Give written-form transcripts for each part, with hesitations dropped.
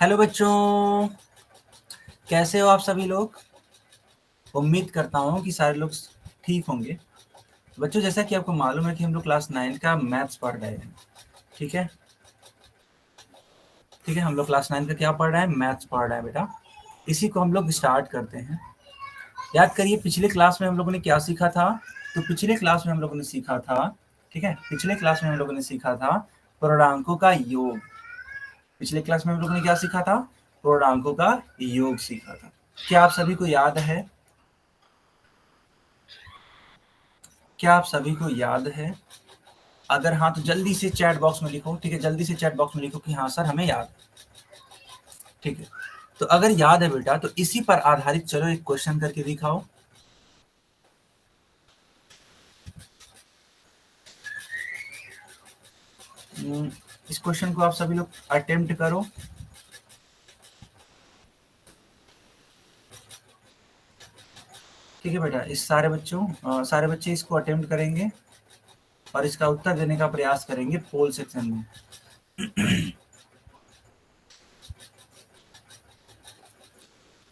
Hello बच्चों, कैसे हो आप सभी लोग। उम्मीद करता हूँ कि सारे लोग ठीक होंगे। बच्चों, जैसा कि आपको मालूम है कि हम लोग क्लास 9 का मैथ्स पढ़ रहे हैं। ठीक है, हम लोग क्लास 9 का क्या पढ़ रहे हैं? मैथ्स पढ़ रहे हैं बेटा। इसी को हम लोग स्टार्ट करते हैं। याद करिए, पिछले क्लास में हम लोगों ने क्या सीखा था। तो पिछले क्लास में हम लोगों ने सीखा था, ठीक है, पिछले क्लास में हम लोगों ने सीखा था पूर्णांकों का योग। पिछले क्लास में हम लोगों ने क्या सीखा था? पूर्णांकों का योग सीखा था। क्या आप सभी को याद है? क्या आप सभी को याद है? अगर हाँ तो जल्दी से चैट बॉक्स में लिखो। ठीक है, जल्दी से चैट बॉक्स में लिखो कि हाँ सर हमें याद है। ठीक है, तो अगर याद है बेटा तो इसी पर आधारित चलो एक क्वेश्चन करके दिखाओ। इस क्वेश्चन को आप सभी लोग अटेम्प्ट करो। ठीक है बेटा, इस सारे बच्चे इसको अटेम्प्ट करेंगे और इसका उत्तर देने का प्रयास करेंगे पोल सेक्शन में।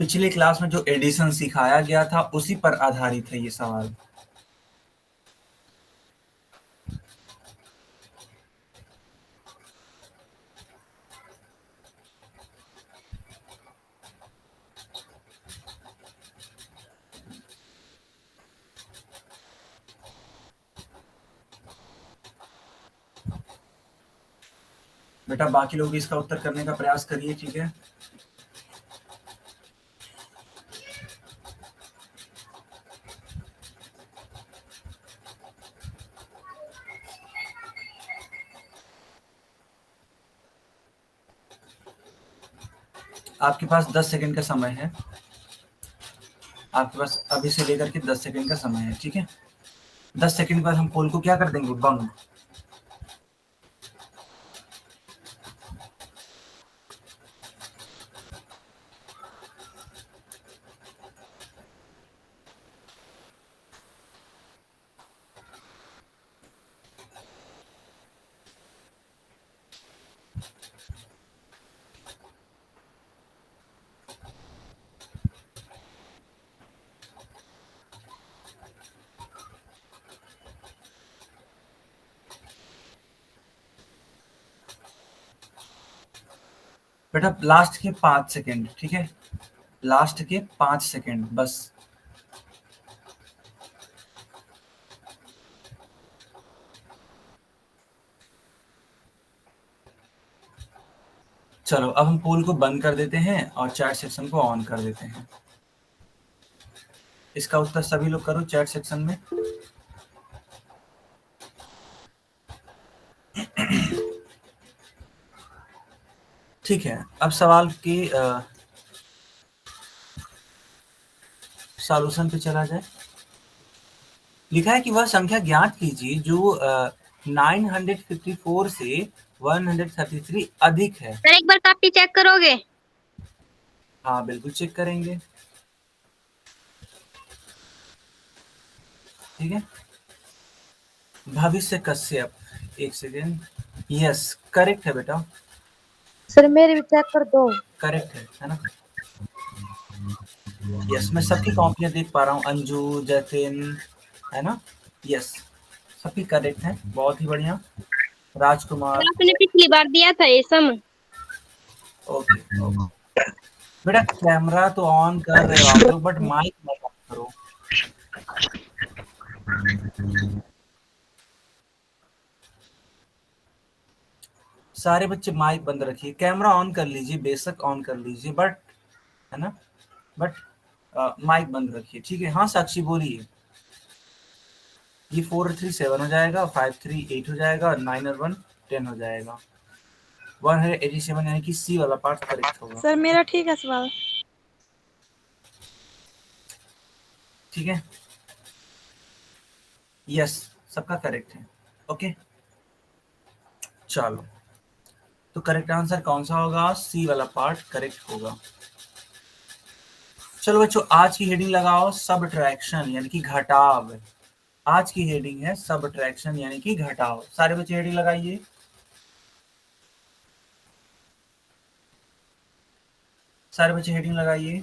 पिछले क्लास में जो एडिशन सिखाया गया था उसी पर आधारित है ये सवाल। बेटा बाकी लोग इसका उत्तर करने का प्रयास करिए। ठीक है, आपके पास 10 सेकंड का समय है। आपके पास अभी से लेकर के 10 सेकंड का समय है। ठीक है, 10 सेकंड बाद हम पोल को क्या कर देंगे? बंद। बेटा लास्ट के 5 सेकंड। ठीक है, लास्ट के 5 सेकंड बस। चलो अब हम पोल को बंद कर देते हैं और चैट सेक्शन को ऑन कर देते हैं। इसका उत्तर सभी लोग करो चैट सेक्शन में। ठीक है, अब सवाल के सॉल्यूशन पे चला जाए। लिखा है कि वह संख्या ज्ञात कीजिए जो 954 से 133 अधिक है। सर एक बार कॉपी चेक करोगे? हाँ बिल्कुल चेक करेंगे। ठीक है, भविष्य कश्यप, एक सेकेंड। यस, करेक्ट है बेटा, सर मेरे भी चेक कर दो। करेक्ट है ना? यस, मैं सबकी कॉपियां देख पा रहा हूँ। अंजू, जतिन, है ना? यस, सबकी करेक्ट है, बहुत ही बढ़िया। राजकुमार, आपने पिछली बार दिया था ये सम। Okay okay. बेटा कैमरा तो ऑन कर रहे हो आप लोग, बट माइक मत ऑन करो। सारे बच्चे माइक बंद रखिए, कैमरा ऑन कर लीजिए, बेशक ऑन कर लीजिए, बट है ना, बट माइक बंद रखिए। ठीक है, हाँ साक्षी बोलिए। ये 437 हो जाएगा, 538 हो जाएगा और 9 और 1 10 हो जाएगा। 187 यानी कि सी वाला पार्ट करेक्ट होगा। सर मेरा ठीक है सवाल। ठीक है, यस, सबका करेक्ट है। ओके, चलो तो करेक्ट आंसर कौन सा होगा? सी वाला पार्ट करेक्ट होगा। चलो बच्चों, आज की हेडिंग लगाओ सबट्रैक्शन यानी कि घटाव। आज की हेडिंग है सबट्रैक्शन यानी कि घटाव। सारे बच्चे हेडिंग लगाइए। सारे बच्चे हेडिंग लगाइए।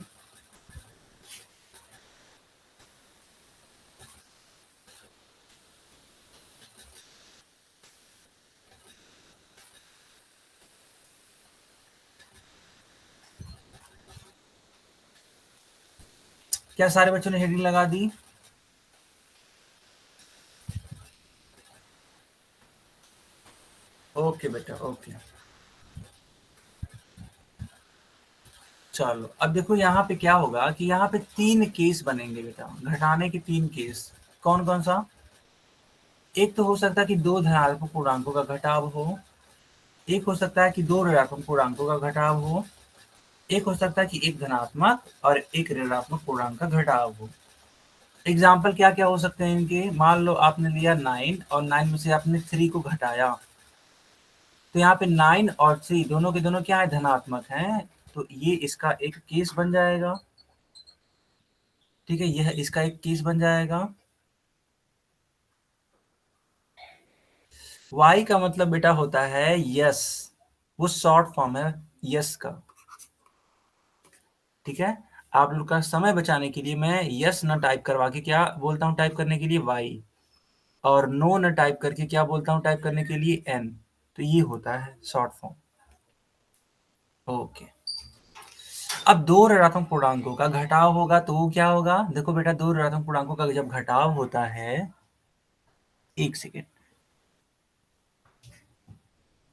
क्या सारे बच्चों ने हेडिंग लगा दी? ओके बेटा, ओके। चलो अब देखो यहाँ पे क्या होगा कि यहाँ पे 3 केस बनेंगे बेटा, घटाने के 3 केस। कौन कौन सा? एक तो हो सकता है कि 2 धनात्मक पूर्णांकों का घटाव हो, एक हो सकता है कि 2 ऋणात्मक पूर्णांकों का घटाव हो, एक हो सकता है कि एक धनात्मक और एक ऋणात्मक पूर्णांक का घटाव हो। एग्जाम्पल क्या क्या हो सकते हैं इनके? मान लो आपने लिया 9 और 9 में से आपने 3 को घटाया, तो यहाँ पे 9 और 3 दोनों के दोनों क्या है? धनात्मक हैं, तो ये इसका एक केस बन जाएगा। ठीक है, यह इसका एक केस बन जाएगा। y का मतलब बेटा होता है यस, वो शॉर्ट फॉर्म है यस का। ठीक है, आप लोग का समय बचाने के लिए मैं यस न टाइप करवा के क्या बोलता हूँ टाइप करने के लिए? y, और नो न टाइप करके क्या बोलता हूँ टाइप करने के लिए? n। तो ये होता है शॉर्ट फॉर्म। ओके, अब 2 ऋणात्मक पूर्णांकों का घटाव होगा तो वो क्या होगा? देखो बेटा, 2 ऋणात्मक पूर्णांकों का जब घटाव होता है, एक सेकेंड,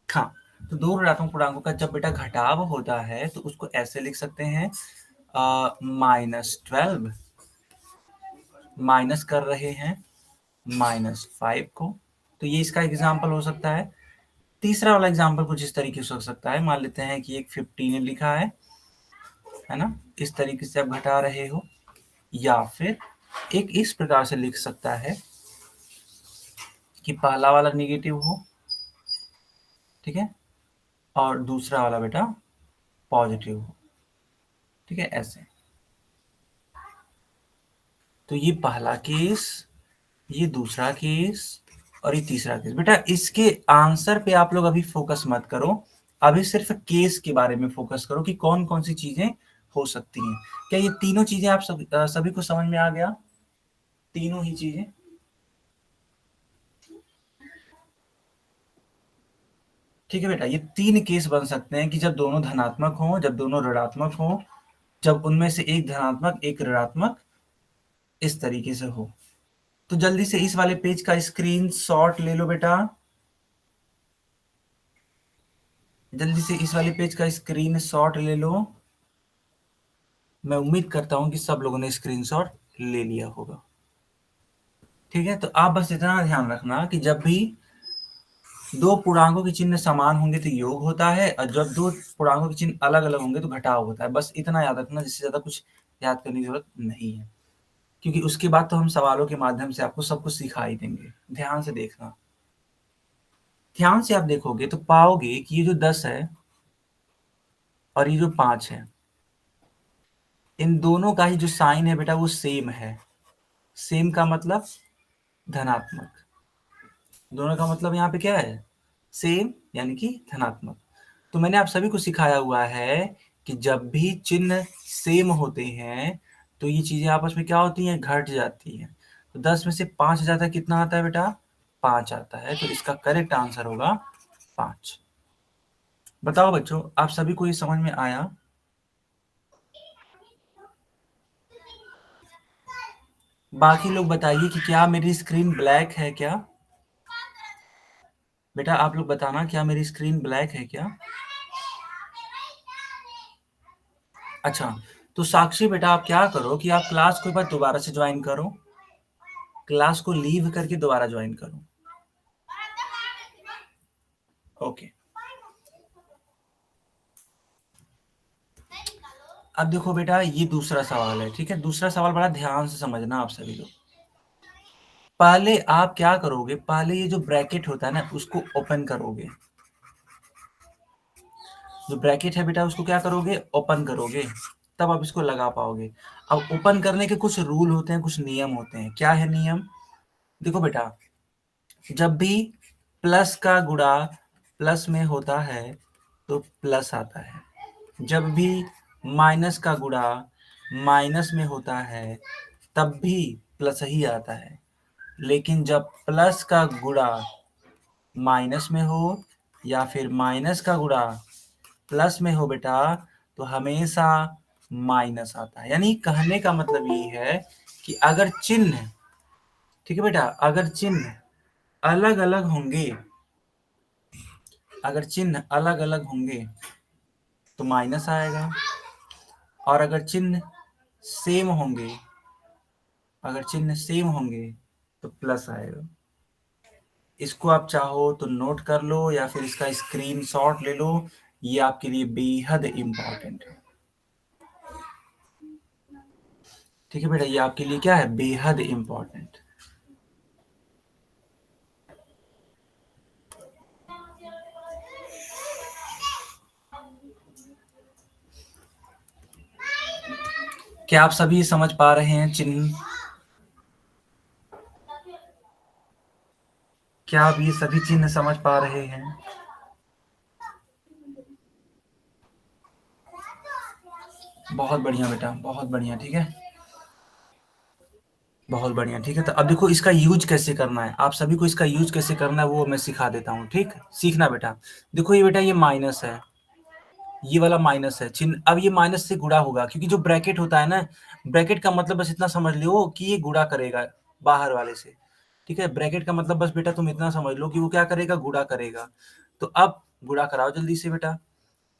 हाँ, तो 2 ऋणात्मक पूर्णांकों का जब बेटा घटाव होता है तो उसको ऐसे लिख सकते हैं, -12 माइनस कर रहे हैं -5 को, तो ये इसका एग्जाम्पल हो सकता है। तीसरा वाला एग्जाम्पल कुछ इस तरीके से हो सकता है, मान लेते हैं कि एक 15 लिखा है ना, इस तरीके से आप घटा रहे हो, या फिर एक इस प्रकार से लिख सकता है कि पहला वाला निगेटिव हो, ठीक है, और दूसरा वाला बेटा पॉजिटिव हो। ठीक है, ऐसे। तो ये पहला केस, ये दूसरा केस और ये तीसरा केस। बेटा इसके आंसर पे आप लोग अभी फोकस मत करो, अभी सिर्फ केस के बारे में फोकस करो कि कौन कौन सी चीजें हो सकती हैं। क्या ये तीनों चीजें आप सभी को समझ में आ गया? तीनों ही चीजें? ठीक है बेटा, ये 3 केस बन सकते हैं कि जब दोनों धनात्मक हो, जब दोनों ऋणात्मक हो, जब उनमें से एक धनात्मक एक ऋणात्मक, इस तरीके से हो। तो जल्दी से इस वाले पेज का स्क्रीनशॉट ले लो बेटा, जल्दी से इस वाले पेज का स्क्रीनशॉट ले लो। मैं उम्मीद करता हूं कि सब लोगों ने स्क्रीनशॉट ले लिया होगा। ठीक है, तो आप बस इतना ध्यान रखना कि जब भी 2 पूर्णांकों के चिन्ह समान होंगे तो योग होता है, और जब 2 पूर्णांकों के चिन्ह अलग अलग होंगे तो घटाव होता है। बस इतना याद रखना, जिससे ज्यादा कुछ याद करने की जरूरत नहीं है, क्योंकि उसके बाद तो हम सवालों के माध्यम से आपको सब कुछ सिखा ही देंगे। ध्यान से देखना, ध्यान से आप देखोगे तो पाओगे कि ये जो 10 है और ये जो 5 है, इन दोनों का ही जो साइन है बेटा वो सेम है। सेम का मतलब धनात्मक, दोनों का मतलब यहाँ पे क्या है? सेम, यानी कि धनात्मक। तो मैंने आप सभी को सिखाया हुआ है कि जब भी चिन्ह सेम होते हैं तो ये चीजें आपस में क्या होती हैं? घट जाती हैं। तो 10 में से 5 जाता है, कितना आता है बेटा? 5 आता है, तो इसका करेक्ट आंसर होगा 5। बताओ बच्चों, आप सभी को ये समझ में आया? बाकी लोग बताइए कि क्या मेरी स्क्रीन ब्लैक है क्या? बेटा आप लोग बताना, क्या मेरी स्क्रीन ब्लैक है क्या? अच्छा, तो साक्षी बेटा आप क्या करो कि आप क्लास को एक बार दोबारा से ज्वाइन करो, क्लास को लीव करके दोबारा ज्वाइन करो। ओके, अब देखो बेटा, ये दूसरा सवाल है। ठीक है, दूसरा सवाल बड़ा ध्यान से समझना आप सभी लोग। पहले आप क्या करोगे? पहले ये जो ब्रैकेट होता है ना उसको ओपन करोगे। जो ब्रैकेट है बेटा उसको क्या करोगे? ओपन करोगे, तब आप इसको लगा पाओगे। अब ओपन करने के कुछ रूल होते हैं, कुछ नियम होते हैं। क्या है नियम? देखो बेटा, जब भी प्लस का गुणा प्लस में होता है तो प्लस आता है, जब भी माइनस का गुणा माइनस में होता है तब भी प्लस ही आता है, लेकिन जब प्लस का गुणा माइनस में हो या फिर माइनस का गुणा प्लस में हो बेटा, तो हमेशा माइनस आता है। यानी कहने का मतलब ये है कि अगर चिन्ह, ठीक है बेटा, अगर चिन्ह अलग अलग होंगे, अगर चिन्ह अलग अलग होंगे तो माइनस आएगा, और अगर चिन्ह सेम होंगे, अगर चिन्ह सेम होंगे तो प्लस आएगा। इसको आप चाहो तो नोट कर लो या फिर इसका स्क्रीनशॉट ले लो, ये आपके लिए बेहद इंपॉर्टेंट है। ठीक है बेटा, ये आपके लिए क्या है, बेहद इंपॉर्टेंट। क्या आप सभी समझ पा रहे हैं चिन्ह? क्या आप ये सभी चिन्ह समझ पा रहे हैं? बहुत बढ़िया बेटा, बहुत बढ़िया। ठीक है, बहुत बढ़िया। ठीक है, तो अब देखो इसका यूज कैसे करना है, आप सभी को इसका यूज कैसे करना है वो मैं सिखा देता हूँ। ठीक, सीखना बेटा। देखो ये बेटा, ये माइनस है, ये वाला माइनस है चिन्ह। अब ये माइनस से गुणा होगा, क्योंकि जो ब्रैकेट होता है ना, ब्रैकेट का मतलब बस इतना समझ लो कि ये गुणा करेगा बाहर वाले से। ठीक है, ब्रैकेट का मतलब बस बेटा तुम इतना समझ लो कि वो क्या करेगा, गुणा करेगा। तो अब गुणा कराओ जल्दी से बेटा।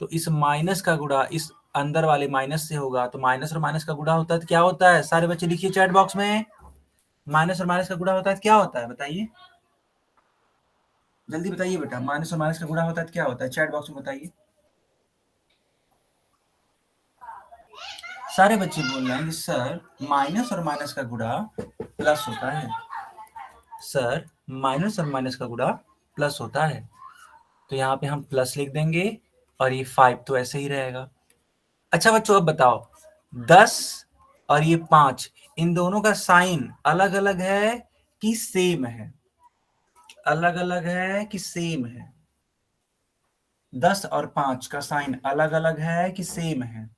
तो इस माइनस का गुणा इस अंदर वाले माइनस से होगा, तो माइनस और माइनस का गुणा होता है तो क्या होता है, सारे बच्चे लिखिए चैट बॉक्स में, माइनस और माइनस का गुणा होता है तो क्या होता है, बताइए जल्दी बताइए बेटा, माइनस और माइनस का गुणा होता है तो क्या होता है, चैट बॉक्स में बताइए। सारे बच्चे बोल रहे हैं कि सर माइनस और माइनस का गुणा प्लस होता है, सर माइनस और माइनस का गुणा प्लस होता है। तो यहाँ पे हम प्लस लिख देंगे और ये 5 तो ऐसे ही रहेगा। अच्छा बच्चों, अब बताओ 10 और ये 5, इन दोनों का साइन अलग अलग है कि सेम है, अलग अलग है कि सेम है? 10 और 5 का साइन अलग अलग है कि सेम है?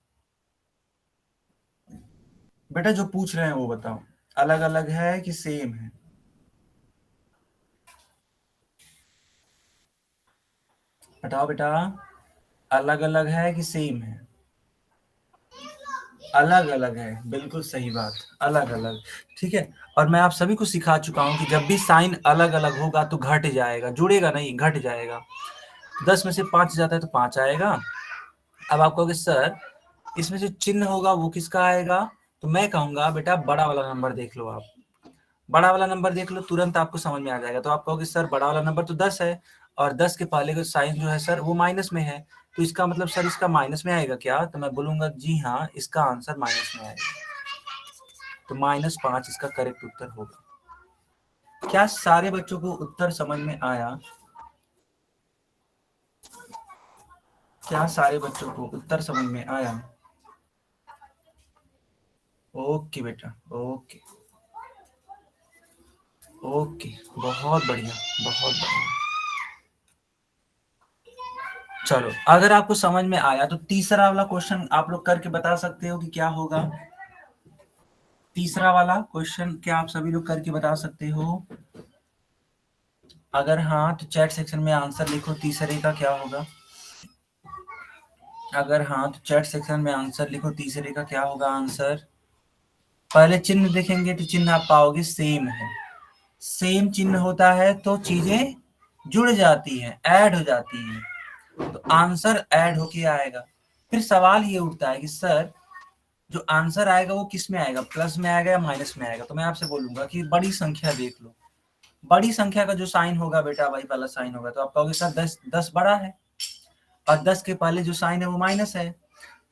बेटा जो पूछ रहे हैं वो बताओ, अलग अलग है कि सेम है? बताओ बेटा, अलग अलग है कि सेम है? अलग अलग है, बिल्कुल सही बात, अलग अलग। ठीक है, और मैं आप सभी को सिखा चुका हूं कि जब भी साइन अलग अलग होगा तो घट जाएगा, जुड़ेगा नहीं, घट जाएगा। 10 में से 5 जाता है तो 5 आएगा। अब आप कहोगे सर इसमें जो चिन्ह होगा वो किसका आएगा, तो मैं कहूंगा बेटा बड़ा वाला नंबर देख लो, आप बड़ा वाला नंबर देख लो, तुरंत आपको समझ में आ जाएगा। तो आप कहोगे सर बड़ा वाला नंबर तो 10 है, और 10 के पहले का साइन जो है सर वो माइनस में है, तो इसका मतलब सर इसका माइनस में आएगा क्या? तो मैं बोलूंगा जी हाँ, इसका आंसर माइनस में आएगा। तो -5 इसका करेक्ट उत्तर होगा। क्या सारे बच्चों को उत्तर समझ में आया? क्या सारे बच्चों को उत्तर समझ में आया? ओके बेटा, ओके ओके, बहुत बढ़िया, बहुत बढ़िया। चलो, अगर आपको समझ में आया तो तीसरा वाला क्वेश्चन आप लोग करके बता सकते हो कि क्या होगा। तीसरा वाला क्वेश्चन क्या आप सभी लोग करके बता सकते हो? अगर हाँ तो चैट सेक्शन में आंसर लिखो, तीसरे का क्या होगा। अगर हाँ तो चैट सेक्शन में आंसर लिखो, तीसरे का क्या होगा आंसर। पहले चिन्ह देखेंगे तो चिन्ह आप पाओगे सेम है, सेम चिन्ह होता है तो चीजें जुड़ जाती हैं, ऐड हो जाती हैं, तो आंसर ऐड होके आएगा। फिर सवाल ये उठता है कि सर जो आंसर आएगा वो किस में आएगा, प्लस में आएगा या माइनस में आएगा? तो मैं आपसे बोलूंगा कि बड़ी संख्या देख लो, बड़ी संख्या का जो साइन होगा बेटा वही वाला साइन होगा। तो आप कहोगे सर 10 बड़ा है, और 10 के पहले जो साइन है वो माइनस है,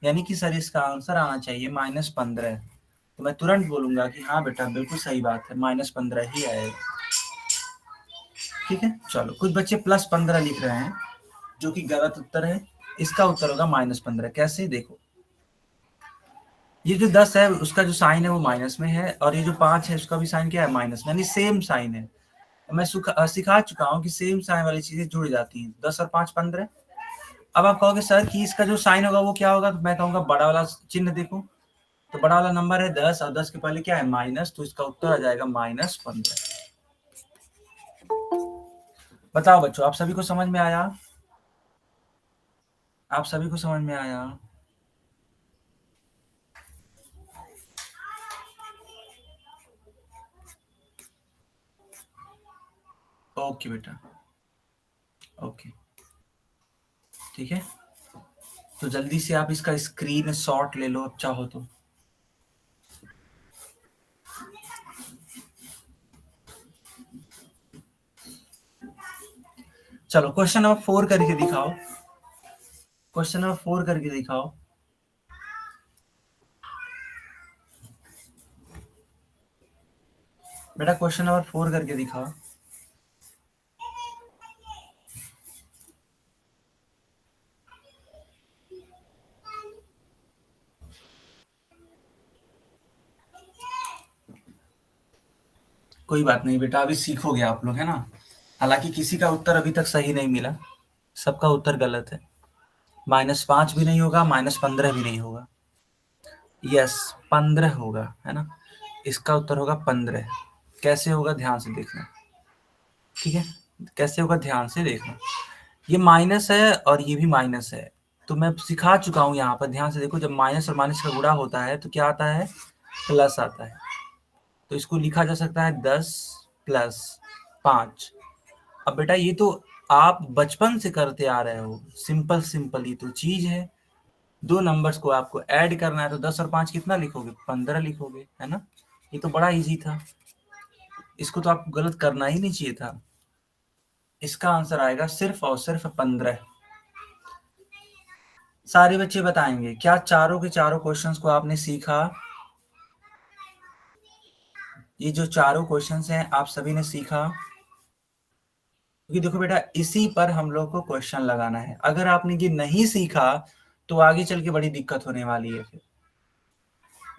यानी कि सर इसका आंसर आना चाहिए -15। तो मैं तुरंत बोलूंगा कि हाँ बेटा बिल्कुल सही बात है, -15 ही आएगा। ठीक है, चलो कुछ बच्चे +15 लिख रहे हैं जो कि गलत उत्तर है, इसका उत्तर होगा -15। कैसे, देखो ये जो 10 है उसका जो साइन है वो माइनस में है, और ये जो 5 है उसका भी साइन क्या है, माइनस में, यानी सेम साइन है। मैं सिखा चुका हूँ कि सेम साइन वाली चीजें जुड़ जाती हैं। 10 और 5 15, अब आप कहोगे सर कि इसका जो साइन होगा वो क्या होगा, तो मैं कहूंगा बड़ा वाला चिन्ह देखो, तो बड़ा वाला नंबर है 10 और 10 के पहले क्या है माइनस, तो इसका उत्तर आ जाएगा -15। बताओ बच्चों, आप सभी को समझ में आया? आप सभी को समझ में आया? ओके बेटा, ओके, ठीक है। तो जल्दी से आप इसका स्क्रीन शॉट ले लो, चाहो तो। चलो क्वेश्चन नंबर 4 करके दिखाओ, क्वेश्चन नंबर 4 करके दिखाओ। बेटा क्वेश्चन नंबर 4 करके दिखाओ। कोई बात नहीं बेटा, अभी सीखोगे आप लोग, है ना। हालांकि किसी का उत्तर अभी तक सही नहीं मिला, सबका उत्तर गलत है। -5 भी नहीं होगा, -15 भी नहीं होगा। यस, 15 होगा, है ना। इसका उत्तर होगा 15। कैसे होगा ध्यान से देखना, ठीक है। कैसे होगा ध्यान से देखना। ये माइनस है और ये भी माइनस है, तो मैं सिखा चुका हूँ यहाँ पर, ध्यान से देखो। जब माइनस और माइनस का गुणा होता है तो क्या आता है, प्लस आता है। तो इसको लिखा जा सकता है 10 + 5। अब बेटा ये तो आप बचपन से करते आ रहे हो, सिंपल सिंपल ही तो चीज है। दो नंबर्स को आपको ऐड करना है, तो 10 और 5 कितना लिखोगे, 15 लिखोगे, है ना। ये तो बड़ा इजी था, इसको तो आपको गलत करना ही नहीं चाहिए था। इसका आंसर आएगा सिर्फ और सिर्फ 15। सारे बच्चे बताएंगे क्या चारों के चारों क्वेश्चंस को आपने सीखा? ये जो चारों क्वेश्चंस हैं आप सभी ने सीखा? क्योंकि देखो बेटा, इसी पर हम लोग को क्वेश्चन लगाना है। अगर आपने ये नहीं सीखा तो आगे चल के बड़ी दिक्कत होने वाली है फिर।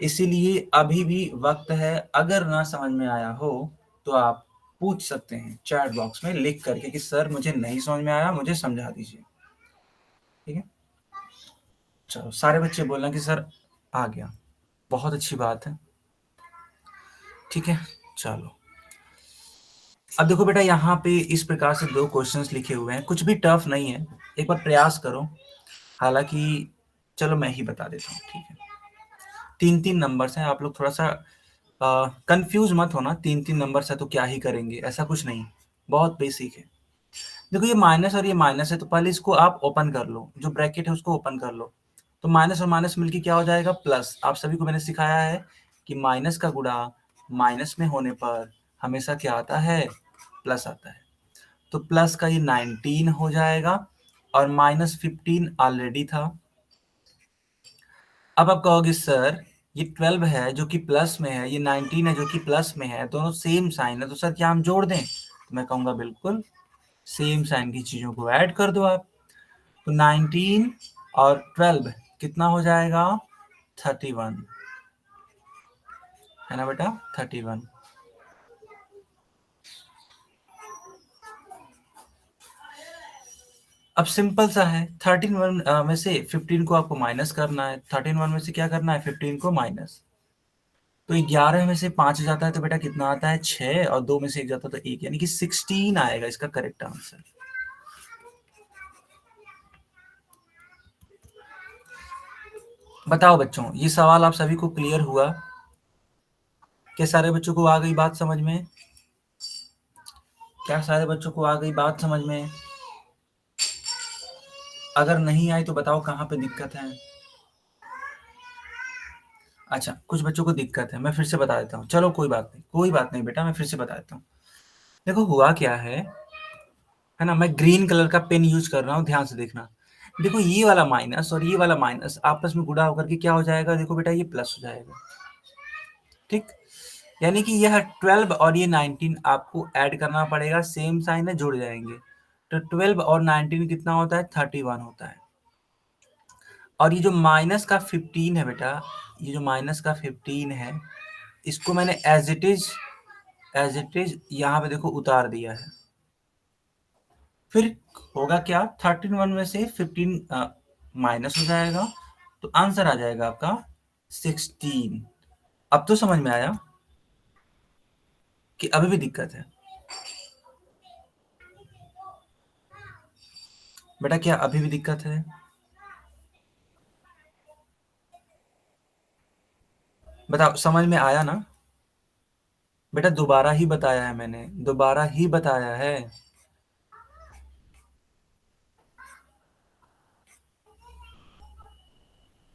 इसीलिए अभी भी वक्त है, अगर ना समझ में आया हो तो आप पूछ सकते हैं चैट बॉक्स में लिख करके कि सर मुझे नहीं समझ में आया, मुझे समझा दीजिए, ठीक है। चलो सारे बच्चे बोलना कि सर आ गया, बहुत अच्छी बात है, ठीक है। चलो अब देखो बेटा, यहाँ पे इस प्रकार से दो क्वेश्चंस लिखे हुए हैं, कुछ भी टफ नहीं है, एक बार प्रयास करो। हालांकि चलो मैं ही बता देता हूँ, ठीक है। 3-3 नंबर्स हैं, आप लोग थोड़ा सा कंफ्यूज मत होना। 3-3 नंबर्स है तो क्या ही करेंगे, ऐसा कुछ नहीं, बहुत बेसिक है। देखो ये माइनस और ये माइनस है, तो पहले इसको आप ओपन कर लो, जो ब्रैकेट है उसको ओपन कर लो। तो माइनस और माइनस मिलके क्या हो जाएगा, प्लस। आप सभी को मैंने सिखाया है कि माइनस का गुणा माइनस में होने पर हमेशा क्या आता है, प्लस आता है। तो प्लस का ये 19 हो जाएगा और -15 ऑलरेडी था। अब आप कहोगे सर ये 12 है जो कि प्लस में है, ये 19 है जो कि प्लस में है, दोनों सेम साइन है, तो सर क्या हम जोड़ दें? तो मैं कहूंगा बिल्कुल, सेम साइन की चीजों को ऐड कर दो आप। तो 19 और 12 कितना हो जाएगा, 31, है ना बेटा, 31। अब सिंपल सा है, 13 में से 15 को आपको माइनस करना है, 13 में से क्या करना है, 15 को माइनस। तो 11 में से 5 जाता है तो बेटा कितना आता है, 6, और 2 में से 1 जाता है तो 1, यानी कि 16 आएगा इसका करेक्ट आंसर। बताओ बच्चों, ये सवाल आप सभी को क्लियर हुआ? क्या सारे बच्चों को आ गई बात समझ में? क्या सारे बच्चों को आ गई बात समझ में? अगर नहीं आई तो बताओ कहाँ पे दिक्कत है। अच्छा, कुछ बच्चों को दिक्कत है, मैं फिर से बता देता हूँ। चलो कोई बात नहीं, कोई बात नहीं बेटा, मैं फिर से बता देता हूँ। देखो हुआ क्या है ना, मैं ग्रीन कलर का पेन यूज कर रहा हूँ, ध्यान से देखना। देखो ये वाला माइनस और ये वाला माइनस आपस में गुणा होकर के क्या हो जाएगा, देखो बेटा ये प्लस हो जाएगा, ठीक। यानी कि यह 12 और ये 19 आपको ऐड करना पड़ेगा, सेम साइन है, जुड़ जाएंगे। तो 12 और 19 कितना होता है, 31 होता है। और ये जो माइनस का 15 है बेटा, ये जो माइनस का 15 है, इसको मैंने एज इट इज यहाँ पे देखो उतार दिया है। फिर होगा क्या, 13 में से 15 माइनस हो जाएगा, तो आंसर आ जाएगा आपका 16। अब तो समझ में आया कि अभी भी दिक्कत है? बेटा क्या अभी भी दिक्कत है? बताओ, समझ में आया ना? बेटा दोबारा ही बताया है मैंने, दोबारा ही बताया है।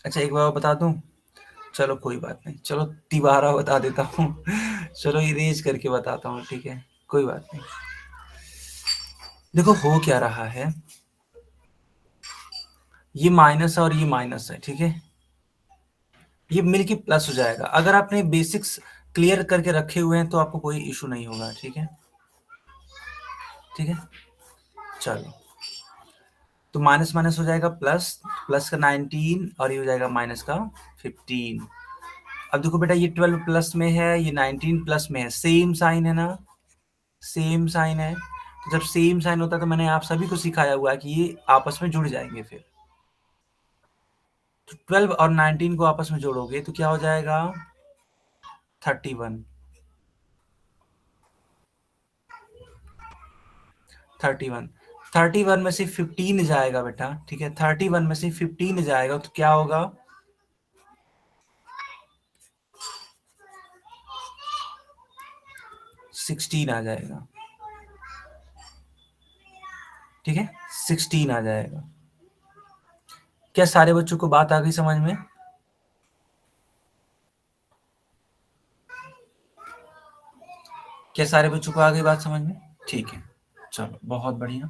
अच्छा एक बार बता दूं? चलो कोई बात नहीं, चलो तिबारा बता देता हूँ। चलो इरेज करके बताता हूँ, ठीक है, कोई बात नहीं। देखो हो क्या रहा है, ये माइनस है और ये माइनस है, ठीक है, ये मिलके प्लस हो जाएगा। अगर आपने बेसिक्स क्लियर करके रखे हुए हैं तो आपको कोई इशू नहीं होगा, ठीक है, ठीक है। चलो तो माइनस माइनस हो जाएगा प्लस, प्लस का 19 और ये हो जाएगा माइनस का 15। अब देखो बेटा ये 12 प्लस में है, ये 19 प्लस में है, सेम साइन है ना, सेम साइन है। तो जब सेम साइन होता है तो मैंने आप सभी को सिखाया हुआ है कि ये आपस में जुड़ जाएंगे। फिर तो 12 और 19 को आपस में जोड़ोगे तो क्या हो जाएगा, 31। 31, 31 में से 15 जाएगा बेटा, ठीक है, 31 में से 15 जाएगा तो क्या होगा, 16 आ जाएगा, ठीक है, 16 आ जाएगा। क्या सारे बच्चों को बात आ गई समझ में? क्या सारे बच्चों को आ गई बात समझ में? ठीक है, चलो बहुत बढ़िया।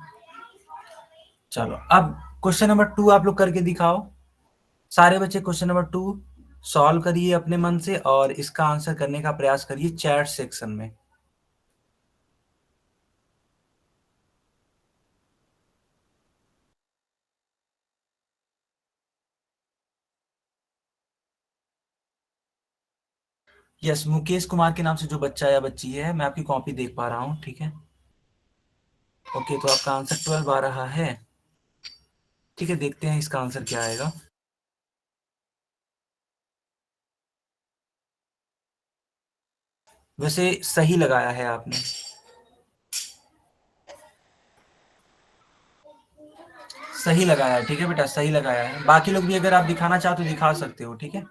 चलो अब क्वेश्चन नंबर 2 आप लोग करके दिखाओ। सारे बच्चे क्वेश्चन नंबर 2 सॉल्व करिए अपने मन से और इसका आंसर करने का प्रयास करिए चैट सेक्शन में। यस, मुकेश कुमार के नाम से जो बच्चा या बच्ची है, मैं आपकी कॉपी देख पा रहा हूँ, ठीक है। ओके, तो आपका आंसर 12 आ रहा है, ठीक है, देखते हैं इसका आंसर क्या आएगा। वैसे सही लगाया है आपने, सही लगाया है, ठीक है बेटा, सही लगाया है। बाकी लोग भी अगर आप दिखाना चाहो तो दिखा सकते हो, ठीक है,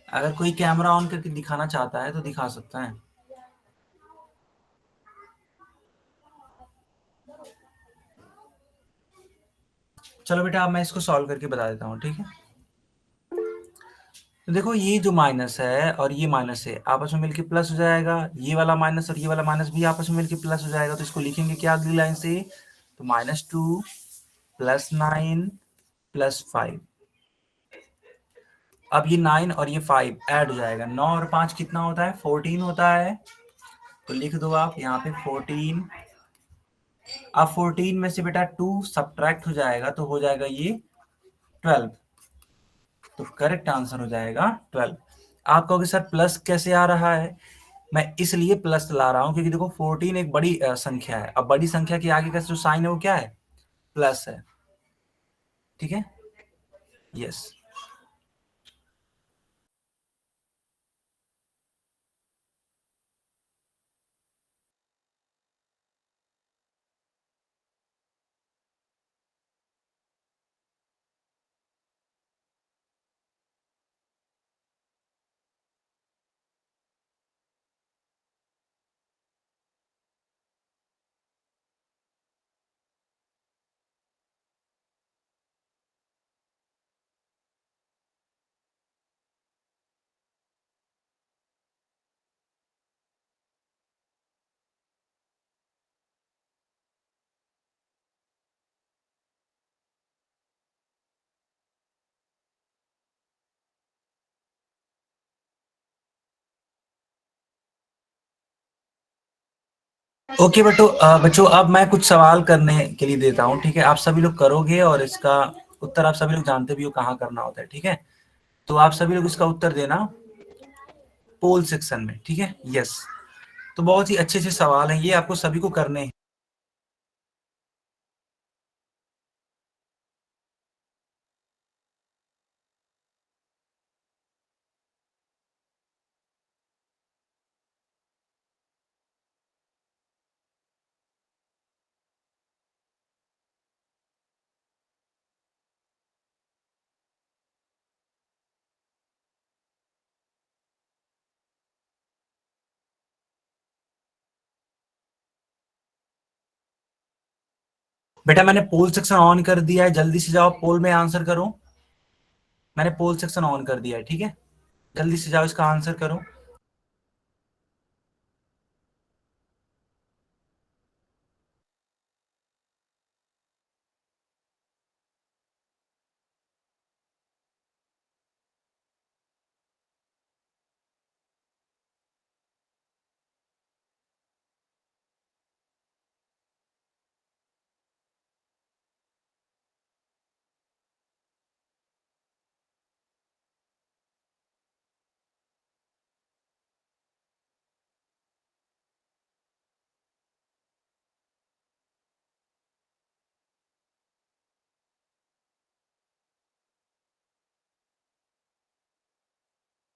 अगर कोई कैमरा ऑन करके दिखाना चाहता है तो दिखा सकता है। चलो बेटा अब मैं इसको सॉल्व करके बता देता हूँ, ठीक है। तो देखो ये जो माइनस है और ये माइनस है आपस में मिलके प्लस हो जाएगा, ये वाला माइनस और ये वाला माइनस भी आपस में मिलके प्लस हो जाएगा, तो इसको लिखेंगे क्या अगली लाइन से, तो -2 + 9 + 5। अब ये 9 और ये 5 ऐड हो जाएगा, 9 और 5 कितना होता है, 14 होता है, तो लिख दो आप यहाँ पे 14। अब 14 में से बेटा 2 सब्ट्रैक्ट हो जाएगा तो हो जाएगा ये 12, तो करेक्ट आंसर हो जाएगा 12। आप कहोगे सर प्लस कैसे आ रहा है, मैं इसलिए प्लस ला रहा हूं क्योंकि देखो 14 एक बड़ी संख्या है, अब बड़ी संख्या के आगे का जो साइन है वो क्या है, प्लस है, ठीक है, यस। ओके बच्चों अब मैं कुछ सवाल करने के लिए देता हूँ, ठीक है, आप सभी लोग करोगे और इसका उत्तर आप सभी लोग जानते भी हो कहाँ करना होता है, ठीक है, तो आप सभी लोग इसका उत्तर देना पोल सेक्शन में, ठीक है, यस। तो बहुत ही अच्छे अच्छे सवाल हैं ये, आपको सभी को करने हैं। बेटा मैंने पोल सेक्शन ऑन कर दिया है, जल्दी से जाओ पोल में आंसर करो। मैंने पोल सेक्शन ऑन कर दिया है, ठीक है, जल्दी से जाओ इसका आंसर करो।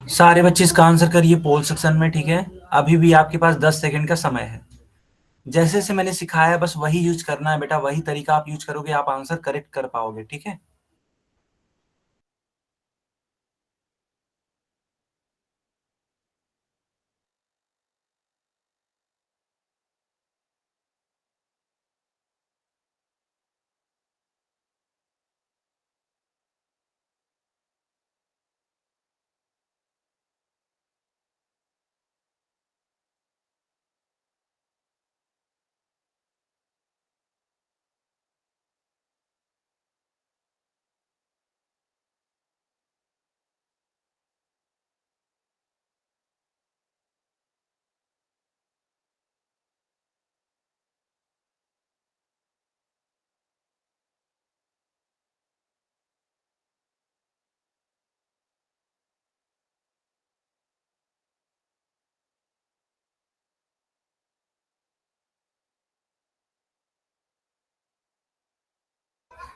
सारे बच्चे इसका आंसर करिए पोल सेक्शन में, ठीक है। अभी भी आपके पास 10 सेकंड का समय है। जैसे जैसे मैंने सिखाया बस वही यूज करना है बेटा, वही तरीका आप यूज करोगे, आप आंसर करेक्ट कर पाओगे, ठीक है।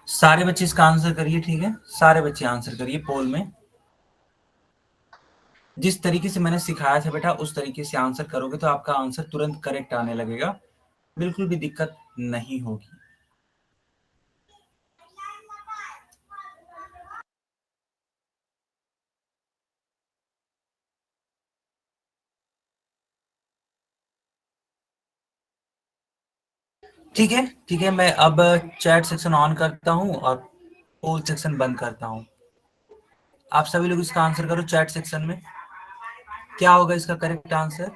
सारे बच्चे इसका आंसर करिए, ठीक है, सारे बच्चे आंसर करिए पोल में। जिस तरीके से मैंने सिखाया था बेटा उस तरीके से आंसर करोगे तो आपका आंसर तुरंत करेक्ट आने लगेगा, बिल्कुल भी दिक्कत नहीं होगी। ठीक है, ठीक है, मैं अब चैट सेक्शन ऑन करता हूं और पोल सेक्शन बंद करता हूं। आप सभी लोग इसका आंसर करो चैट सेक्शन में, क्या होगा इसका correct answer.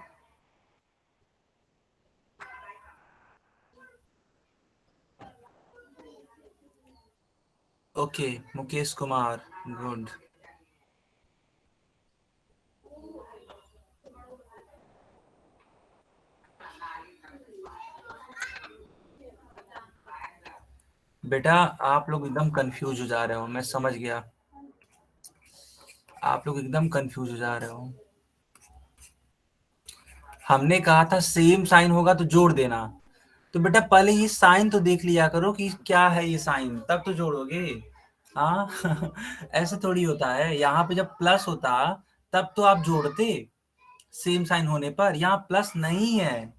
Okay, Mukesh Kumar, good. बेटा आप लोग एकदम कंफ्यूज हो जा रहे हो, मैं समझ गया, आप लोग एकदम कंफ्यूज हो जा रहे हो। हमने कहा था सेम साइन होगा तो जोड़ देना, तो बेटा पहले ये साइन तो देख लिया करो कि क्या है ये साइन, तब तो जोड़ोगे। हाँ ऐसे थोड़ी होता है, यहाँ पे जब प्लस होता तब तो आप जोड़ते, सेम साइन होने पर। यहाँ प्लस नहीं है,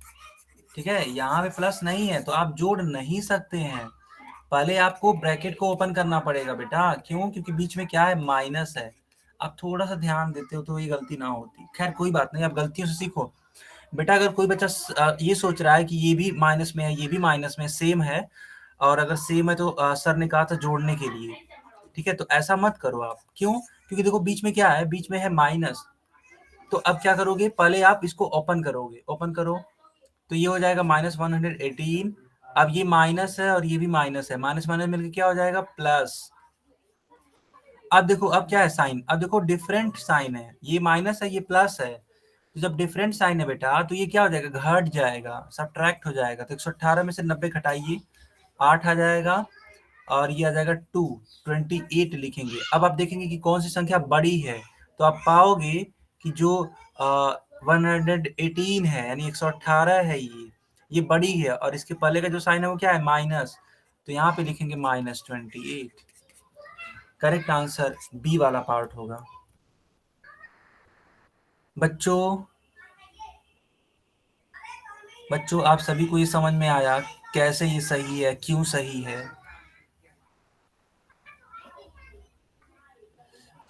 ठीक है, यहाँ पे प्लस नहीं है तो आप जोड़ नहीं सकते हैं। पहले आपको ब्रैकेट को ओपन करना पड़ेगा बेटा, क्यों, क्योंकि बीच में क्या है, माइनस है। आप थोड़ा सा ध्यान देते हो तो ये गलती ना होती। खैर कोई बात नहीं, आप गलतियों से सीखो। बेटा अगर कोई बच्चा ये सोच रहा है कि ये भी माइनस में है, ये भी माइनस में सेम है, और अगर सेम है तो सर ने कहा था जोड़ने के लिए, ठीक है, तो ऐसा मत करो आप। क्यों, क्योंकि देखो बीच में क्या है, बीच में है माइनस। तो अब क्या करोगे, पहले आप इसको ओपन करोगे, ओपन करो, तो ये हो जाएगा -118। अब ये माइनस है और ये भी माइनस है, माइनस माइनस मिलकर क्या हो जाएगा, प्लस। अब देखो अब क्या है साइन, अब देखो डिफरेंट साइन है, ये माइनस है ये प्लस है, तो जब डिफरेंट साइन है बेटा तो ये क्या हो जाएगा, घट जाएगा, सब्ट्रैक्ट हो जाएगा। तो 118 में से 90 घटाइए, 8 आ जाएगा, और ये आ जाएगा 228 लिखेंगे। अब आप देखेंगे कि कौन सी संख्या बड़ी है, तो आप पाओगे कि जो 118 है यानी 118 है, ये बड़ी है, और इसके पहले का जो साइन है वो क्या है, माइनस, तो यहाँ पे लिखेंगे -28। करेक्ट आंसर बी वाला पार्ट होगा। बच्चों बच्चों आप सभी को ये समझ में आया कैसे ये सही है, क्यों सही है।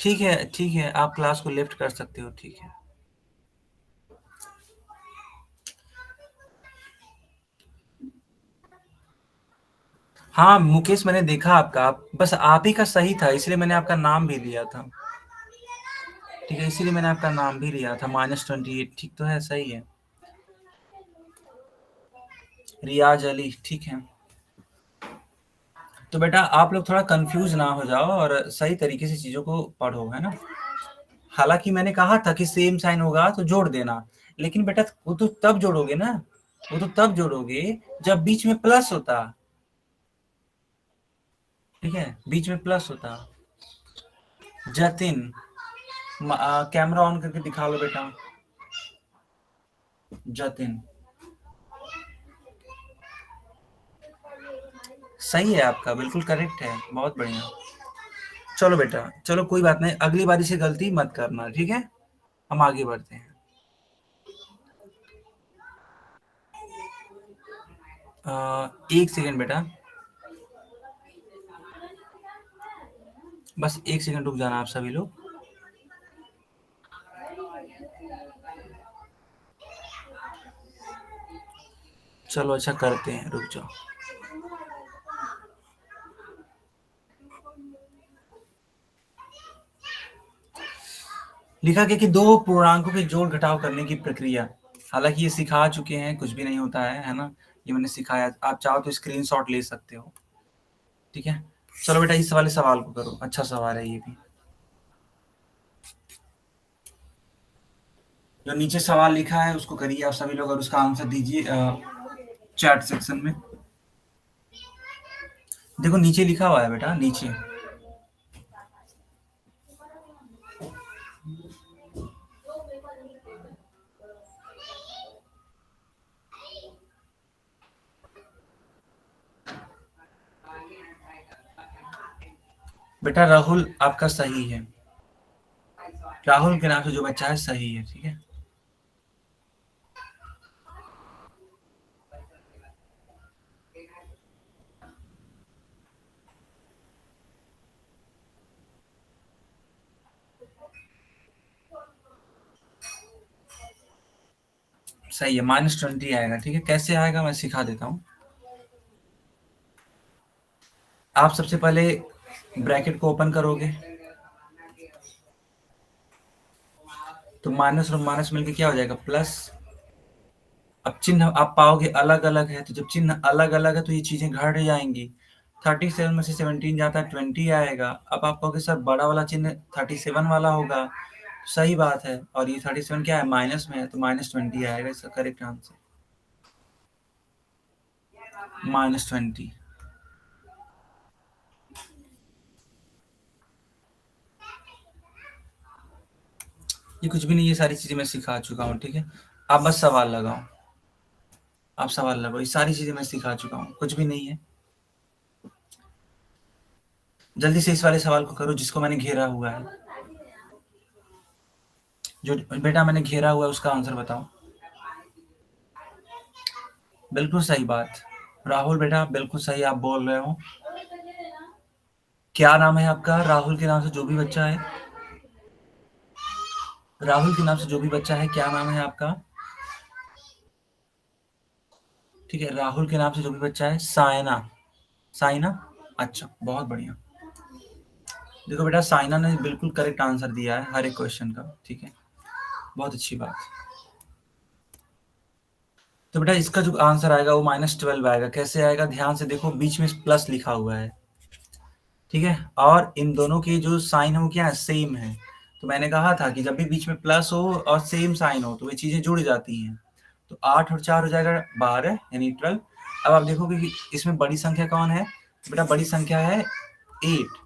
ठीक है, ठीक है, आप क्लास को लेफ्ट कर सकते हो, ठीक है। हाँ मुकेश, मैंने देखा आपका, बस आप ही का सही था, इसलिए मैंने आपका नाम भी लिया था। ठीक है, इसीलिए मैंने आपका नाम भी लिया था। -28 ठीक तो है, सही है। रियाज अली, ठीक है। तो बेटा आप लोग थोड़ा कंफ्यूज ना हो जाओ और सही तरीके से चीजों को पढ़ो, है ना। हालांकि मैंने कहा था कि सेम साइन होगा तो जोड़ देना, लेकिन बेटा वो तो तब जोड़ोगे ना, वो तो तब जोड़ोगे जब बीच में प्लस होता। ठीक है, बीच में प्लस होता। जतिन, कैमरा ऑन करके दिखा लो बेटा। जतिन, सही है आपका, बिल्कुल करेक्ट है, बहुत बढ़िया। चलो बेटा, चलो कोई बात नहीं, अगली बारी से गलती मत करना, ठीक है। हम आगे बढ़ते हैं। एक सेकेंड बेटा, बस एक सेकंड रुक जाना आप सभी लोग। चलो अच्छा करते हैं, रुक जाओ। लिखा गया कि दो पूर्णांकों के जोड़ घटाव करने की प्रक्रिया। हालांकि ये सिखा चुके हैं, कुछ भी नहीं होता है ना। ये मैंने सिखाया, आप चाहो तो स्क्रीनशॉट ले सकते हो। ठीक है, चलो बेटा इस वाले सवाल को करो, अच्छा सवाल है ये भी। जो नीचे सवाल लिखा है उसको करिए आप सभी लोग और उसका आंसर दीजिए चैट सेक्शन में। देखो नीचे लिखा हुआ है बेटा, नीचे। बेटा राहुल आपका सही है, राहुल के नाम से जो बच्चा है सही है, ठीक है। सही है, -20 आएगा, ठीक है। कैसे आएगा मैं सिखा देता हूँ। आप सबसे पहले ब्रैकेट को ओपन करोगे तो माइनस और माइनस मिलके क्या हो जाएगा, प्लस। अब चिन्ह आप पाओगे अलग अलग है, तो जब चिन्ह अलग अलग है तो ये चीजें घट जाएंगी। 37 में से 17 जाता है, 20 आएगा। अब आप कहोगे सर बड़ा वाला चिन्ह 37 वाला होगा, सही बात है। और ये 37 क्या है, माइनस में है, तो -20 आएगा इसका करेक्ट आंसर, -20। ये कुछ भी नहीं, ये सारी चीजें मैं सिखा चुका हूँ, ठीक है। आप बस सवाल लगाओ, आप सवाल लगाओ, ये सारी चीजें मैं सिखा चुका हूँ, कुछ भी नहीं है। जल्दी से इस वाले सवाल को करो जिसको मैंने घेरा हुआ है। जो बेटा मैंने घेरा हुआ है उसका आंसर बताओ। बिल्कुल सही बात, राहुल बेटा बिल्कुल सही आप बोल रहे हो। क्या नाम है आपका, राहुल के नाम से जो भी बच्चा है, राहुल के नाम से जो भी बच्चा है, क्या नाम है आपका। ठीक है, राहुल के नाम से जो भी बच्चा है, साइना, साइना। अच्छा बहुत बढ़िया। देखो बेटा साइना ने बिल्कुल करेक्ट आंसर दिया है हर एक क्वेश्चन का, ठीक है, बहुत अच्छी बात। तो बेटा इसका जो आंसर आएगा वो -12 आएगा। कैसे आएगा, ध्यान से देखो, बीच में प्लस लिखा हुआ है, ठीक है। और इन दोनों की जो साइन है वो क्या है, सेम है। तो मैंने कहा था कि जब भी बीच में प्लस हो और सेम साइन हो तो ये चीजें जुड़ जाती हैं। तो 8 और 4 हो जाएगा 12, यानी 12। अब आप देखोगे कि इसमें बड़ी संख्या कौन है, तो बेटा बड़ी संख्या है 8,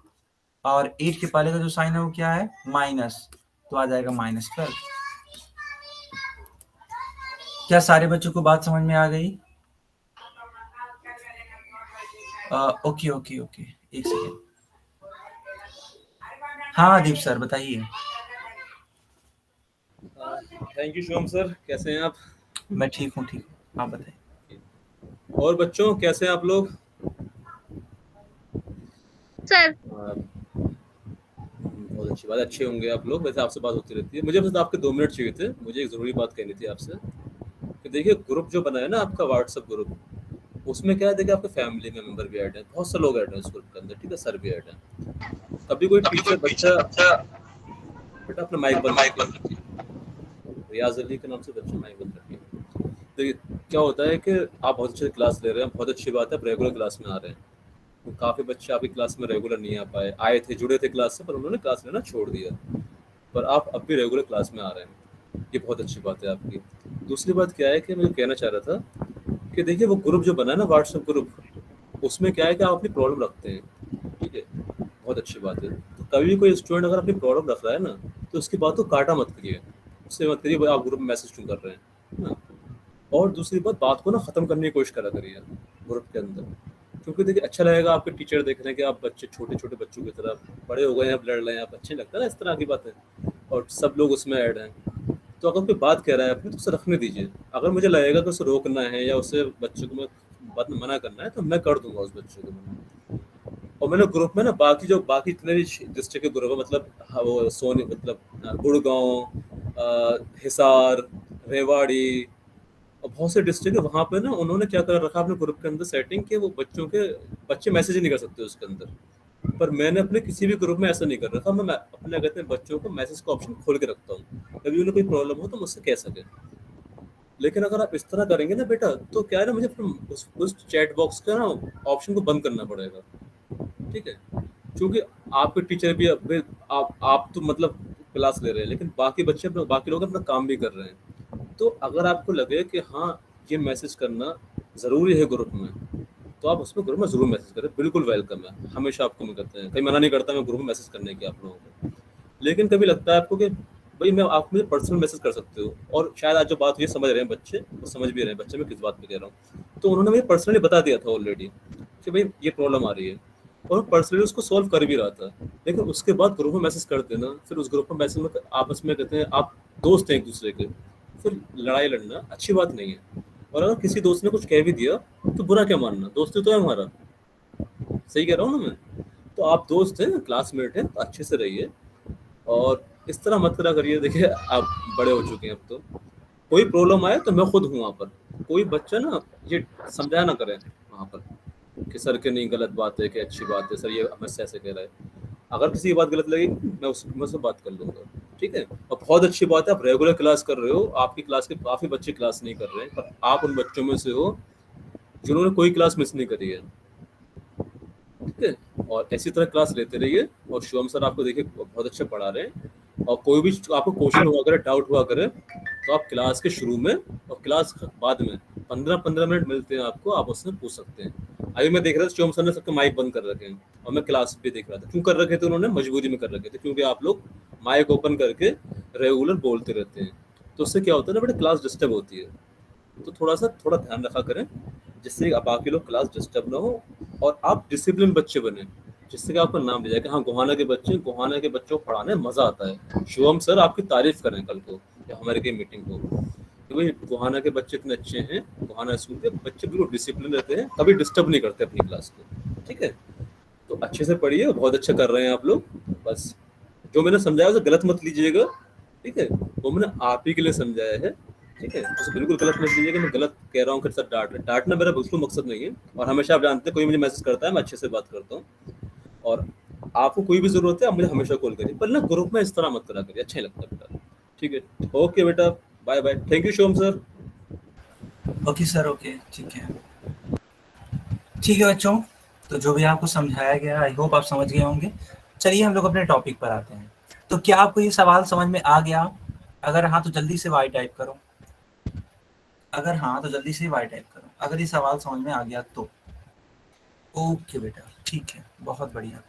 और 8 के पहले का जो साइन है वो क्या है, माइनस, तो आ जाएगा -12। क्या सारे बच्चों को बात समझ में आ गई। ओके ओके ओके, एक सेकेंड। हाँ दीप सर बताइए। थैंक यू शुभम सर, कैसे हैं आप। मैं ठीक हूँ, ठीक हूँ, आप बताइए। और बच्चों कैसे हैं आप लोग। सर बहुत अच्छी बात, अच्छे होंगे आप लोग। वैसे आपसे बात होती रहती है। मुझे बस आपके 2 मिनट चाहिए थे, मुझे एक ज़रूरी बात कहनी थी आपसे। कि देखिए ग्रुप जो बना है ना आपका व्हाट्सएप ग्रुप, उसमें क्या है, देखिए आपके फैमिली में मेंबर भी ऐड हैं, बहुत से लोग ऐड हैं इस ग्रुप के अंदर, ठीक है, सर भी ऐड हैं। कभी कोई टीचर बच्चा, बेटा अपना माइक बंद रखिए, रियाज अली के नाम से बच्चा माइक बंद रखिए। देखिए क्या होता है कि आप बहुत अच्छे क्लास ले रहे हैं, बहुत अच्छी बात है, आप रेगुलर क्लास में आ रहे हैं। तो काफ़ी बच्चे आपकी क्लास में रेगुलर नहीं आ पाए, आए थे, जुड़े थे क्लास से, पर उन्होंने क्लास लेना छोड़ दिया, पर आप अब भी रेगुलर क्लास में आ रहे हैं, ये बहुत अच्छी बात है आपकी। दूसरी बात क्या है कि मैं कहना चाह रहा था कि देखिए वो ग्रुप जो बना है ना, व्हाट्सएप ग्रुप, उसमें क्या है कि आप अपनी प्रॉब्लम रखते हैं, ठीक है, बहुत अच्छी बात है। तो कभी भी कोई स्टूडेंट अगर अपनी प्रॉब्लम रख रहा है ना, तो उसकी बात को काटा मत करिए, उससे मत करिए भाई आप ग्रुप में मैसेज क्यों कर रहे हैं, है ना। और दूसरी बात को ना ख़त्म करने की कोशिश करा करिए ग्रुप के अंदर, क्योंकि देखिए अच्छा लगेगा आपके टीचर देख रहे हैं कि आप बच्चे छोटे छोटे बच्चों की तरह बड़े हो गए हैं, अब लड़ रहे हैं, आप अच्छे लगता है ना इस तरह की बातें, और सब लोग उसमें ऐड हैं। तो अगर कोई बात कह रहा है अपनी, तो उसे रखने दीजिए। अगर मुझे लगेगा कि उसे रोकना है या उसे बच्चे को मैं बात में मना करना है, तो मैं कर दूंगा उस बच्चे को मना। और मैंने ग्रुप में ना बाकी जितने भी डिस्ट्रिक्ट के ग्रुप है, मतलब वो सोनी, मतलब गुड़गांव, हिसार, रेवाड़ी और बहुत से डिस्ट्रिक्ट है, वहाँ पे ना उन्होंने क्या कर रखा अपने ग्रुप के अंदर सेटिंग कि वो बच्चे मैसेज ही नहीं कर सकते उसके अंदर। पर मैंने अपने किसी भी ग्रुप में ऐसा नहीं कर रखा, मैं अपने कहते हैं बच्चों को मैसेज का ऑप्शन खोल के रखता हूँ, कभी उन्हें कोई प्रॉब्लम हो तो मुझसे कह सके। लेकिन अगर आप इस तरह करेंगे ना बेटा, तो क्या है ना, मुझे फिर उस चैट बॉक्स का ना ऑप्शन को बंद करना पड़ेगा, ठीक है, क्योंकि आपके टीचर भी आप तो मतलब क्लास ले रहे हैं, लेकिन बाकी लोग अपना काम भी कर रहे हैं। तो अगर आपको लगे कि हाँ ये मैसेज करना ज़रूरी है ग्रुप में, तो आप उसमें ग्रुप में ज़रूर मैसेज करें, बिल्कुल वेलकम है, हमेशा आपको मैं कहते हैं, कहीं मना नहीं करता मैं ग्रुप में मैसेज करने की आप लोगों को। लेकिन कभी लगता है आपको कि भाई मैं आप मुझे पर्सनल मैसेज कर सकते हो, और शायद आज जो बात हुई है समझ रहे हैं बच्चे, वो समझ भी रहे हैं बच्चे मैं किस बात पे कह रहा हूँ। तो उन्होंने मुझे पर्सनली बता दिया था ऑलरेडी कि भाई ये प्रॉब्लम आ रही है, और पर्सनली उसको सॉल्व कर भी रहा था। लेकिन उसके बाद ग्रुप में मैसेज करते ना, फिर उस ग्रुप में मैसेज में आपस में कहते हैं आप दोस्त हैं एक दूसरे के, फिर लड़ाई लड़ना अच्छी बात नहीं है। और अगर किसी दोस्त ने कुछ कह भी दिया तो बुरा क्या मानना, दोस्ती तो है हमारा, सही कह रहा हूँ ना मैं। तो आप दोस्त हैं, क्लासमेट हैं, तो अच्छे से रहिए, और इस तरह मत करा करिए। देखिए आप बड़े हो चुके हैं अब, तो कोई प्रॉब्लम आए तो मैं खुद हूँ वहाँ पर। कोई बच्चा ना ये समझाया ना करे वहाँ पर कि सर के नहीं गलत बात है कि अच्छी बात है, सर ये मुझसे ऐसे कह रहा है। अगर किसी की बात गलत लगेगी मैं उससे बात कर लूँगा, ठीक है। और बहुत अच्छी बात है आप रेगुलर क्लास कर रहे हो, आपकी क्लास के काफ़ी बच्चे क्लास नहीं कर रहे हैं, पर आप उन बच्चों में से हो जिन्होंने कोई क्लास मिस नहीं करी है, ठीक है। और इसी तरह क्लास लेते रहिए, और शिवम सर आपको देखिए बहुत अच्छा पढ़ा रहे हैं। और कोई भी आपको क्वेश्चन हुआ करे, डाउट हुआ करे, तो आप क्लास के शुरू में और क्लास के बाद में 15-15 मिनट मिलते हैं आपको, आप उससे पूछ सकते हैं। अभी मैं देख रहा था शिवम सर ने सबके माइक बंद कर रखे हैं, और मैं क्लास भी देख रहा था। क्यों कर रखे थे उन्होंने, मजबूरी में कर रखे थे, क्योंकि आप लोग माइक ओपन करके रेगुलर बोलते रहते हैं, तो उससे क्या होता है ना बेटा, क्लास डिस्टर्ब होती है। तो थोड़ा ध्यान रखा करें, जिससे आप बाकी लोग क्लास डिस्टर्ब ना हो, और आप डिसिप्लिन बच्चे बने, जिससे कि आपका नाम ले जाए कि हाँ गोहाना के बच्चों को पढ़ाने में मजा आता है। शिवम सर आपकी तारीफ करें कल को या हमारे की मीटिंग को कि भाई गोहाना के बच्चे इतने अच्छे हैं, गोहाना स्कूल के बच्चे बिल्कुल डिसिप्लिन रहते हैं, कभी डिस्टर्ब नहीं करते अपनी क्लास को, ठीक है। तो अच्छे से पढ़िए, बहुत अच्छा कर रहे हैं आप लोग। बस जो मैंने समझाया उसे गलत मत लीजिएगा, ठीक है, वो मैंने आप ही के लिए समझाया है, ठीक है। उसे बिल्कुल गलत मत लीजिए कि मैं गलत कह रहा हूँ कि सर डांटना मेरा बिल्कुल मकसद नहीं है। और हमेशा आप जानते हैं कोई मुझे मैसेज करता है मैं अच्छे से बात करता हूँ, और आपको कोई भी जरूरत है आप मुझे हमेशा कॉल करिए, पर ना ग्रुप में इस तरह मत करा करिए, अच्छा नहीं लगता बेटा, ठीक है। ओके बेटा, bye bye, thank you Shivam sir. Okay sir, okay, ठीक है, ठीक है बच्चों। तो जो भी आपको समझाया गया, आई होप आप समझ गए होंगे। चलिए हम लोग अपने टॉपिक पर आते हैं। तो क्या आपको ये सवाल समझ में आ गया? अगर हाँ तो जल्दी से वाई टाइप करो, अगर हाँ तो जल्दी से वाई टाइप करो, अगर ये सवाल समझ में आ गया तो। ओके बेटा, ठीक है, बहुत बढ़िया,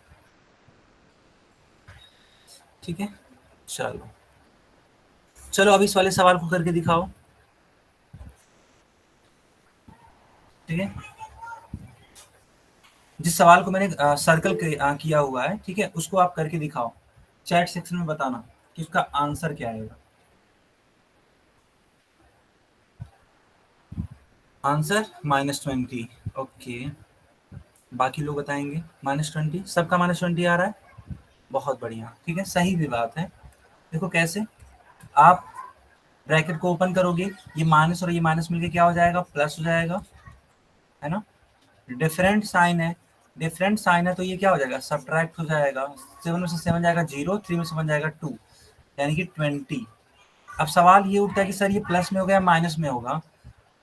ठीक है। चलो चलो अब इस वाले सवाल को करके दिखाओ, ठीक है। जिस सवाल को मैंने सर्कल किया हुआ है, ठीक है, उसको आप करके दिखाओ, चैट सेक्शन में बताना कि उसका आंसर क्या आएगा। Answer -20, okay. बाकी लोग बताएंगे -20, सबका -20 आ रहा है, बहुत बढ़िया, ठीक है, सही भी बात है। देखो कैसे, आप ब्रैकेट को ओपन करोगे, ये माइनस और ये माइनस मिलके क्या हो जाएगा, प्लस हो जाएगा, है ना। डिफरेंट साइन है, डिफरेंट साइन है तो ये क्या हो जाएगा, सब्ट्रैक्ट हो जाएगा। 7 में से 7 जाएगा 0, 3 में से 1 जाएगा 2, यानी कि 20। अब सवाल ये उठता है कि सर ये प्लस में होगा या माइनस में होगा।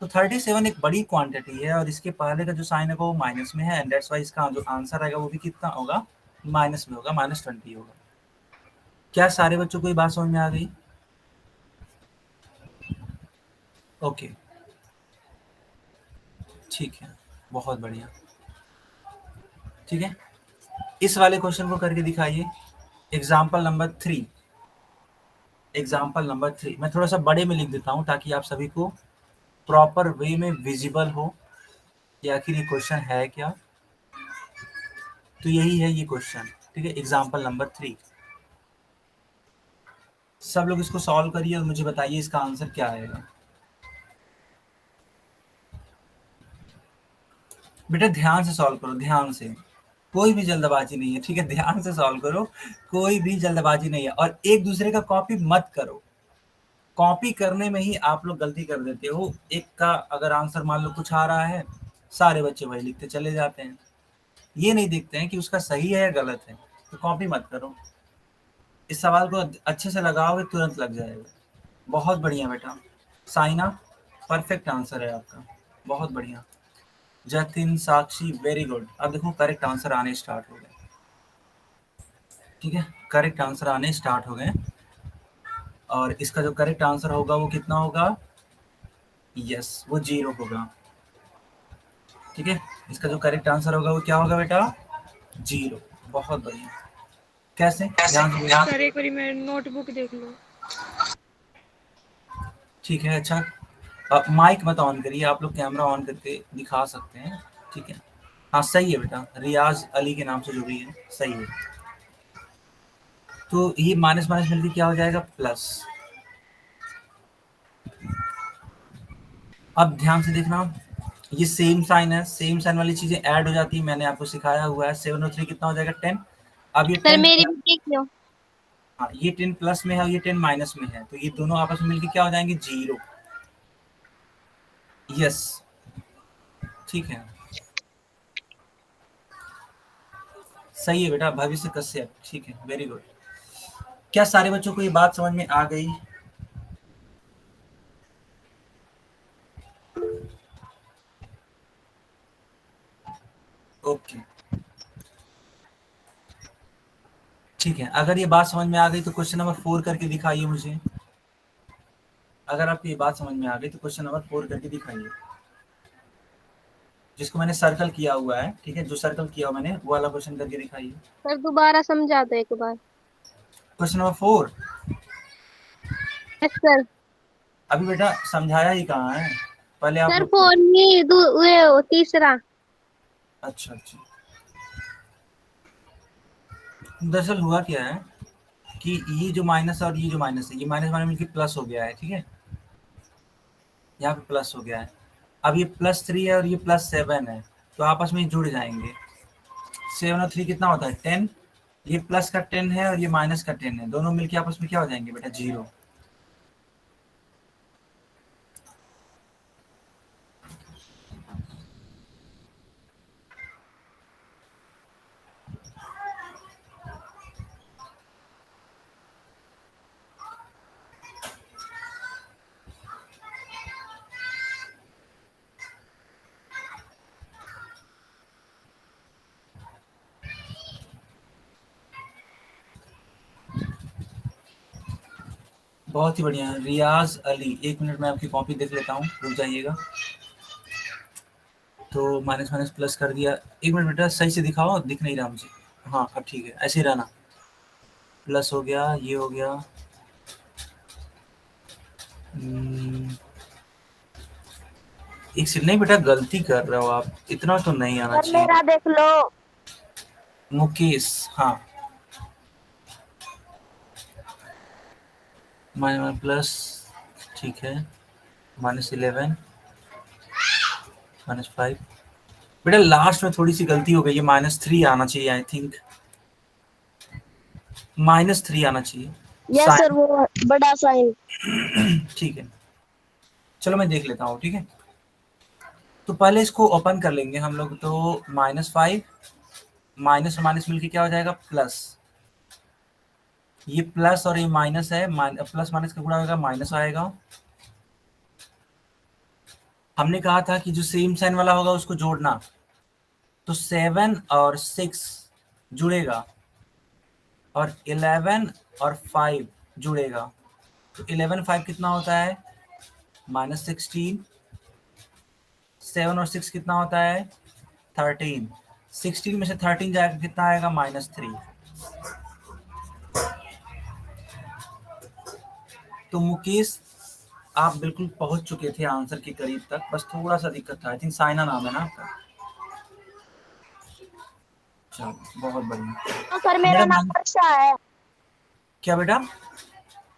तो 37 एक बड़ी क्वांटिटी है और इसके पहले का जो साइन है वो माइनस में है, एंड दैट्स वाई इसका जो आंसर आएगा वो भी कितना होगा, माइनस में होगा, -20 होगा। क्या सारे बच्चों को ये बात समझ में आ गई? ओके, ठीक है, बहुत बढ़िया। ठीक है, इस वाले क्वेश्चन को करके दिखाइए। एग्जाम्पल नंबर 3, एग्जाम्पल नंबर 3 मैं थोड़ा सा बड़े में लिख देता हूँ ताकि आप सभी को प्रॉपर वे में विजिबल हो कि आखिर ये क्वेश्चन है क्या। तो यही है ये क्वेश्चन, ठीक है। एग्जाम्पल नंबर 3, सब लोग इसको सॉल्व करिए और मुझे बताइए इसका आंसर क्या आएगा। बेटा ध्यान से सॉल्व करो, ध्यान से, कोई भी जल्दबाजी नहीं है, ठीक है। ध्यान से सॉल्व करो, कोई भी जल्दबाजी नहीं है, और एक दूसरे का कॉपी मत करो। कॉपी करने में ही आप लोग गलती कर देते हो। एक का अगर आंसर मान लो कुछ आ रहा है, सारे बच्चे वही लिखते चले जाते हैं, ये नहीं देखते हैं कि उसका सही है या गलत है। तो कॉपी मत करो, इस सवाल को अच्छे से लगाओगे तुरंत लग जाएगा। बहुत बढ़िया बेटा, साइना परफेक्ट आंसर है आपका, बहुत बढ़िया। जतिन, साक्षी, वेरी गुड। अब देखो करेक्ट आंसर आने स्टार्ट हो गए, ठीक है, करेक्ट आंसर आने स्टार्ट हो गए। और इसका जो करेक्ट आंसर होगा वो कितना होगा, यस वो 0 होगा, ठीक है। इसका जो करेक्ट आंसर होगा वो क्या होगा बेटा, 0। बहुत बढ़िया, कैसे, ध्यान से बोलिए। सर एक बारी मेरी नोटबुक देख लो। ठीक है, अच्छा। अब माइक मत ऑन करिए, आप लोग कैमरा ऑन करके दिखा सकते हैं, ठीक है। हाँ सही है बेटा, रियाज अली के नाम से जो भी है सही है। तो ये माइनस माइनस मिलकर क्या हो जाएगा, प्लस। अब ध्यान से देखना, ये सेम साइन है, सेम साइन वाली चीजें ऐड हो जाती है, मैंने आपको सिखाया हुआ है। 7 और 3 कितना हो जाएगा, 10। अब ये सर 10, मेरी भी देख लो। हाँ ये 10 प्लस में है और ये 10 माइनस में है, तो ये दोनों आपस में मिलकर क्या हो जाएंगे, 0। यस, ठीक है, सही है बेटा, भविष्य कश्यप, ठीक है, वेरी गुड। क्या सारे बच्चों को ये बात समझ में आ गई? ओके, ठीक है। अगर ये बात समझ में आ गई तो क्वेश्चन नंबर 4 करके दिखाइए मुझे। अगर आपको ये बात समझ में आ गई तो क्वेश्चन नंबर 4 करके दिखाइए, जिसको मैंने सर्कल किया हुआ है, ठीक है, जो सर्कल किया हुआ मैंने वो वाला क्वेश्चन करके दिखाइए। सर दोबारा समझा दो एक बार। Question number 4, yes sir. अभी बेटा समझाया ही कहाँ है, पहले आप सर लोग को। फोन नहीं वो तीसरा। अच्छा अच्छा, दरअसल हुआ क्या है कि ये जो माइनस और ये जो माइनस है, ये माइनस माइनस मिलकर प्लस हो गया है, ठीक है, यहाँ पे प्लस हो गया है। अब ये +3 है और ये +7 है, तो आपस में जुड़ जाएंगे। 7 और 3 कितना होता है, 10। ये प्लस का 10 है और ये माइनस का 10 है, दोनों मिलके आपस में क्या हो जाएंगे बेटा, 0। बहुत ही बढ़िया, रियाज अली, 1 मिनट में आपकी कॉपी देख लेता हूँ, रुक जाइएगा। तो माइनस माइनस प्लस कर दिया, 1 मिनट बेटा, सही से दिखाओ, दिख नहीं रहा मुझे। हाँ अब ठीक है, ऐसे ही रहना। प्लस हो गया, ये हो गया, एक सेकंड, नहीं बेटा गलती कर रहे हो आप, इतना तो नहीं आना सर चाहिए। मेरा देख लो। मुकेश, हाँ, माइनस प्लस, ठीक है, -11 -5। बेटा लास्ट में थोड़ी सी गलती हो गई, ये -3 आना चाहिए, आई थिंक -3 आना चाहिए। यस सर, वो बड़ा साइन। ठीक है, चलो मैं देख लेता हूँ, ठीक है। तो पहले इसको ओपन कर लेंगे हम लोग। तो -5 माइनस और माइनस मिलके क्या हो जाएगा, प्लस। ये प्लस और ये माइनस है, प्लस माइनस का गुणा होगा, माइनस आएगा। हमने कहा था कि जो सेम साइन वाला होगा उसको जोड़ना, तो 7 और 6 जुड़ेगा और 11 और 5 जुड़ेगा। तो 11 5 कितना होता है, -16। 7 और 6 कितना होता है, 13। 16 में से 13 जाएगा, कितना आएगा, -3। तो मुकेश आप बिल्कुल पहुंच चुके थे आंसर के करीब तक, बस थोड़ा सा दिक्कत था। आई थिंक साइना नाम है ना आपका। चलो बहुत बढ़िया। सर मेरा नाम वर्षा है। क्या बेटा?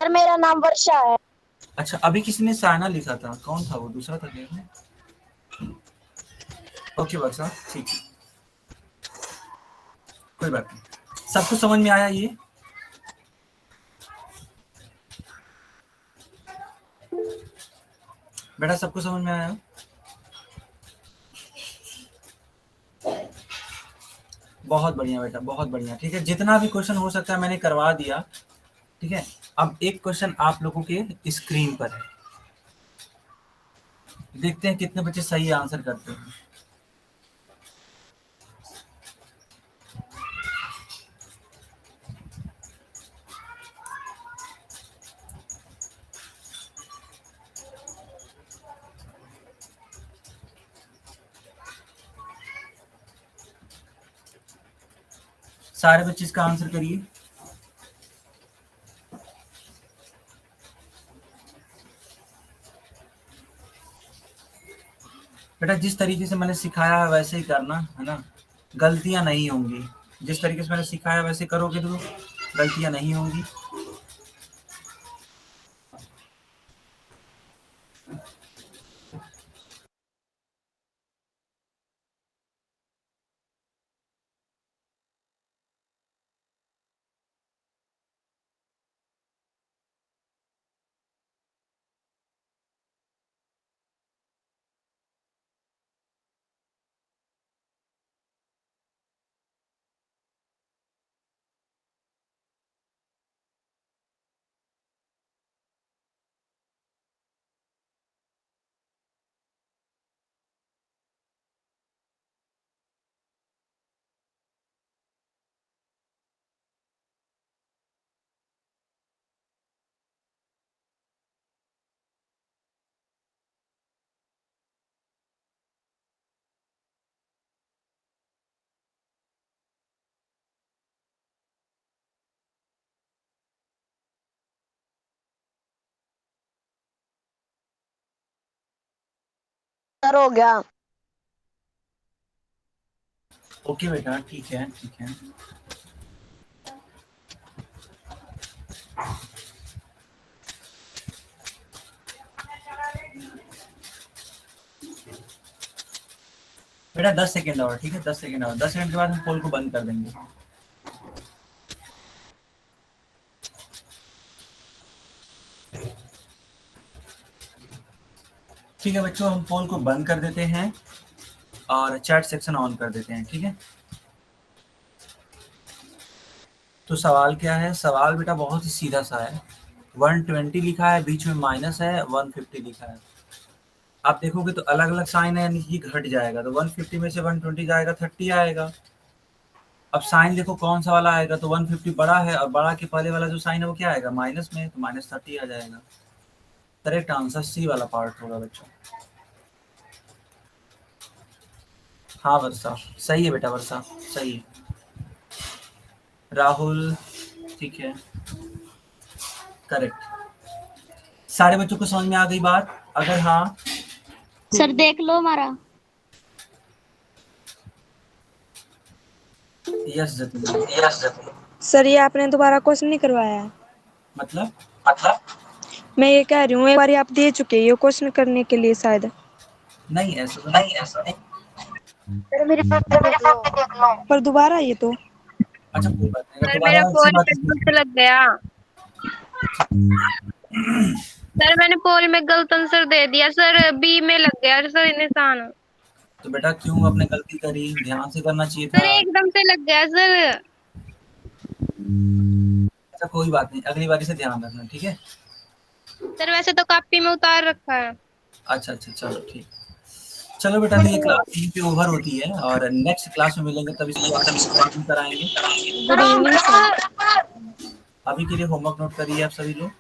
सर मेरा नाम वर्षा है। अच्छा, अभी किसी ने साइना लिखा था, कौन था वो, दूसरा था क्या? ओके वर्षा, ठीक है, कोई बात नहीं। सबको समझ में आया ये? बेटा सबको समझ में आया? बहुत बढ़िया बेटा, बहुत बढ़िया। ठीक है, जितना भी क्वेश्चन हो सकता है मैंने करवा दिया। ठीक है, अब एक क्वेश्चन आप लोगों के स्क्रीन पर है, देखते हैं कितने बच्चे सही आंसर करते हैं। सारे बच्चे इसका आंसर करिए। बेटा जिस तरीके से मैंने सिखाया है वैसे ही करना है ना, गलतियां नहीं होंगी। जिस तरीके से मैंने सिखाया वैसे करोगे तो गलतियां नहीं होंगी। सर हो गया। ओके बेटा, ठीक है ठीक है। बेटा 10 सेकेंड और, ठीक है, 10 सेकेंड और। 10 सेकेंड के बाद हम पोल को बंद कर देंगे। ठीक है बच्चों, हम पोल को बंद कर देते हैं और चैट सेक्शन ऑन कर देते हैं। ठीक है, तो सवाल क्या है? सवाल बेटा बहुत ही सीधा सा है। 120 लिखा है, बीच में माइनस है, 150 लिखा है। आप देखोगे तो अलग अलग साइन है, यानी कि घट जाएगा। तो 150 में से 120 जाएगा, 30 आएगा। अब साइन देखो कौन सा वाला आएगा, तो 150 बड़ा है और बड़ा के पहले वाला जो साइन है वो क्या आएगा, माइनस में, तो -30 आ जाएगा। करेक्ट आंसर सी वाला पार्ट होगा बच्चों। हाँ वर्षा सही है बेटा, वर्षा सही है। राहुल ठीक है, करेक्ट। सारे बच्चों को समझ में आ गई बात? अगर हाँ सर देख लो हमारा। यस जतिन। सर ये आपने दोबारा क्वेश्चन नहीं करवाया है। मतलब मैं ये कह रही हूँ, एक बार आप दे चुके ये क्वेश्चन करने के लिए शायद। नहीं, ऐसा तो नहीं, ऐसा नहीं। सर मेरे पास देख लो। पर दोबारा ये तो। अच्छा कोई बात नहीं, अगर सर मेरा दोबारा इसी पोल बात में गलत लग गया। सर मैंने पोल में गलत आंसर दे दिया सर, बी में लग गया सर निशान। तो बेटा क्यों आपने गलती करी, ध्यान से करना चाहिए सर था। एकदम से लग गया सर। अच्छा कोई बात नहीं, अगली बारी से ध्यान रखना, ठीक है। सर वैसे तो कॉपी में उतार रखा है। अच्छा अच्छा चलो ठीक। चलो बेटा, तो ये क्लास यहीं पे ओवर होती है और नेक्स्ट क्लास में मिलेंगे तब इसको कंटिन्यू कराएंगे। Good evening sir. अभी के लिए होमवर्क नोट करिए आप सभी लोग।